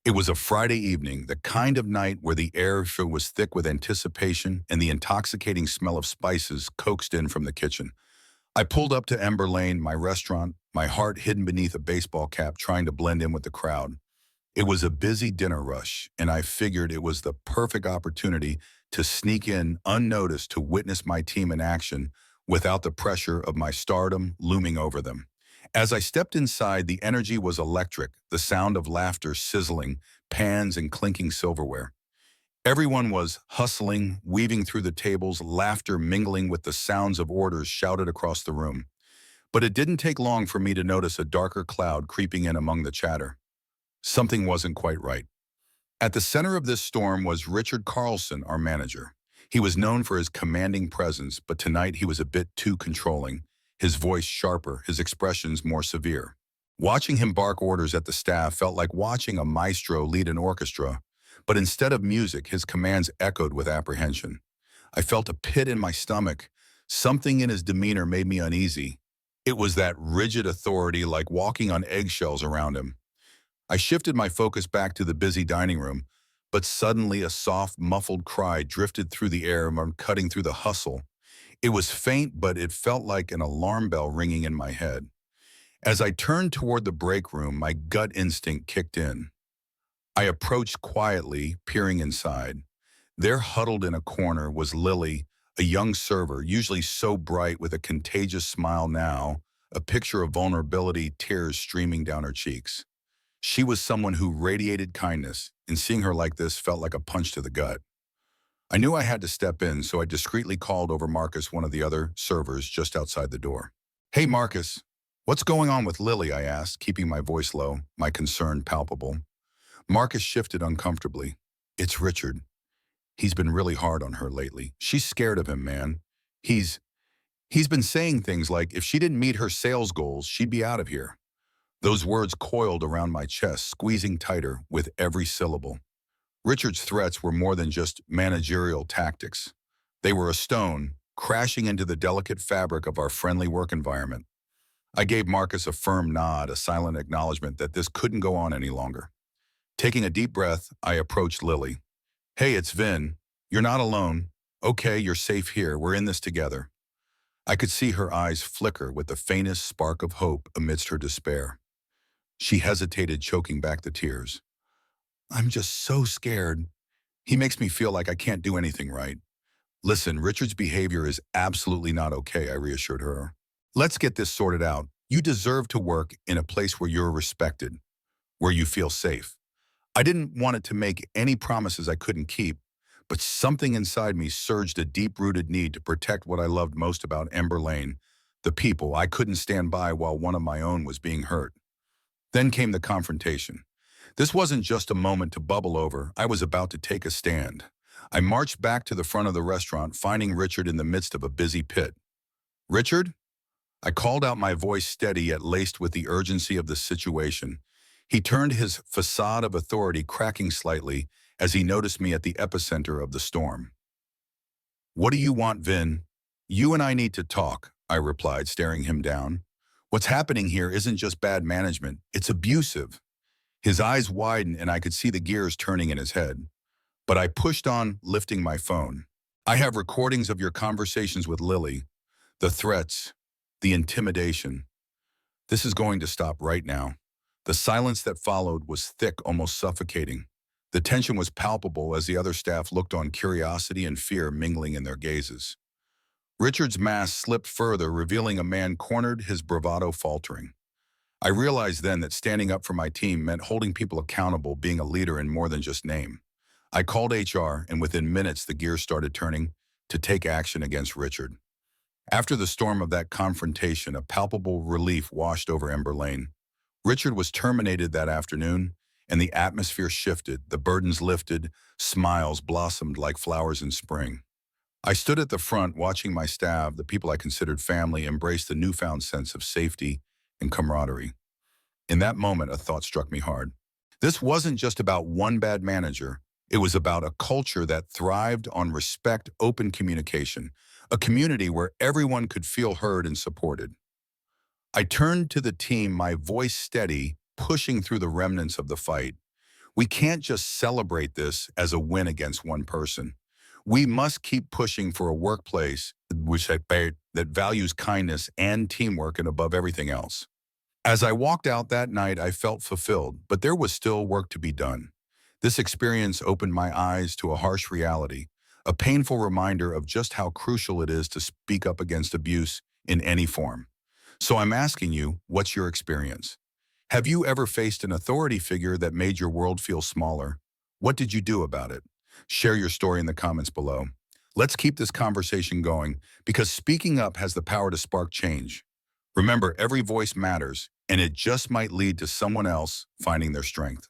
It was a Friday evening, the kind of night where the air was thick with anticipation and the intoxicating smell of spices coaxed in from the kitchen. I pulled up to Ember Lane, my restaurant, my heart hidden beneath a baseball cap, trying to blend in with the crowd. It was a busy dinner rush, and I figured it was the perfect opportunity to sneak in unnoticed to witness my team in action without the pressure of my stardom looming over them. As I stepped inside, the energy was electric, the sound of laughter sizzling, pans and clinking silverware. Everyone was hustling, weaving through the tables, laughter mingling with the sounds of orders shouted across the room. But it didn't take long for me to notice a darker cloud creeping in among the chatter. Something wasn't quite right. At the center of this storm was Richard Carlson, our manager. He was known for his commanding presence, but tonight he was a bit too controlling, his voice sharper, his expressions more severe. Watching him bark orders at the staff felt like watching a maestro lead an orchestra, but instead of music, his commands echoed with apprehension. I felt a pit in my stomach. Something in his demeanor made me uneasy. It was that rigid authority, like walking on eggshells around him. I shifted my focus back to the busy dining room, but suddenly a soft, muffled cry drifted through the air, cutting through the hustle. It was faint, but it felt like an alarm bell ringing in my head. As I turned toward the break room, my gut instinct kicked in. I approached quietly, peering inside. There, huddled in a corner, was Lily, a young server, usually so bright with a contagious smile now, a picture of vulnerability, tears streaming down her cheeks. She was someone who radiated kindness, and seeing her like this felt like a punch to the gut. I knew I had to step in, so I discreetly called over Marcus, one of the other servers, just outside the door. "Hey, Marcus, what's going on with Lily?" I asked, keeping my voice low, my concern palpable. Marcus shifted uncomfortably. "It's Richard. He's been really hard on her lately. She's scared of him, man. He's he's been saying things like if she didn't meet her sales goals, she'd be out of here." Those words coiled around my chest, squeezing tighter with every syllable. Richard's threats were more than just managerial tactics. They were a stone, crashing into the delicate fabric of our friendly work environment. I gave Marcus a firm nod, a silent acknowledgement that this couldn't go on any longer. Taking a deep breath, I approached Lily. "Hey, it's Vin. You're not alone. Okay, you're safe here. We're in this together." I could see her eyes flicker with the faintest spark of hope amidst her despair. She hesitated, choking back the tears. "I'm just so scared. He makes me feel like I can't do anything right." "Listen, Richard's behavior is absolutely not okay," I reassured her. "Let's get this sorted out. You deserve to work in a place where you're respected, where you feel safe." I didn't want it to make any promises I couldn't keep, but something inside me surged a deep-rooted need to protect what I loved most about Ember Lane, the people. I couldn't stand by while one of my own was being hurt. Then came the confrontation. This wasn't just a moment to bubble over. I was about to take a stand. I marched back to the front of the restaurant, finding Richard in the midst of a busy pit. "Richard?" I called out, my voice steady yet laced with the urgency of the situation. He turned, his facade of authority cracking slightly as he noticed me at the epicenter of the storm. "What do you want, Vin?" "You and I need to talk," I replied, staring him down. "What's happening here isn't just bad management, it's abusive." His eyes widened and I could see the gears turning in his head. But I pushed on, lifting my phone. "I have recordings of your conversations with Lily, the threats, the intimidation. This is going to stop right now." The silence that followed was thick, almost suffocating. The tension was palpable as the other staff looked on, curiosity and fear mingling in their gazes. Richard's mask slipped further, revealing a man cornered, his bravado faltering. I realized then that standing up for my team meant holding people accountable, being a leader in more than just name. I called HR, and within minutes the gears started turning to take action against Richard. After the storm of that confrontation, a palpable relief washed over Ember Lane. Richard was terminated that afternoon, and the atmosphere shifted, the burdens lifted, smiles blossomed like flowers in spring. I stood at the front watching my staff, the people I considered family, embrace the newfound sense of safety and camaraderie. In that moment, a thought struck me hard. This wasn't just about one bad manager. It was about a culture that thrived on respect, open communication, a community where everyone could feel heard and supported. I turned to the team, my voice steady, pushing through the remnants of the fight. We can't just celebrate this as a win against one person. We must keep pushing for a workplace that values kindness and teamwork and above everything else. As I walked out that night, I felt fulfilled, but there was still work to be done. This experience opened my eyes to a harsh reality, a painful reminder of just how crucial it is to speak up against abuse in any form. So I'm asking you, what's your experience? Have you ever faced an authority figure that made your world feel smaller? What did you do about it? Share your story in the comments below. Let's keep this conversation going because speaking up has the power to spark change. Remember, every voice matters, and it just might lead to someone else finding their strength.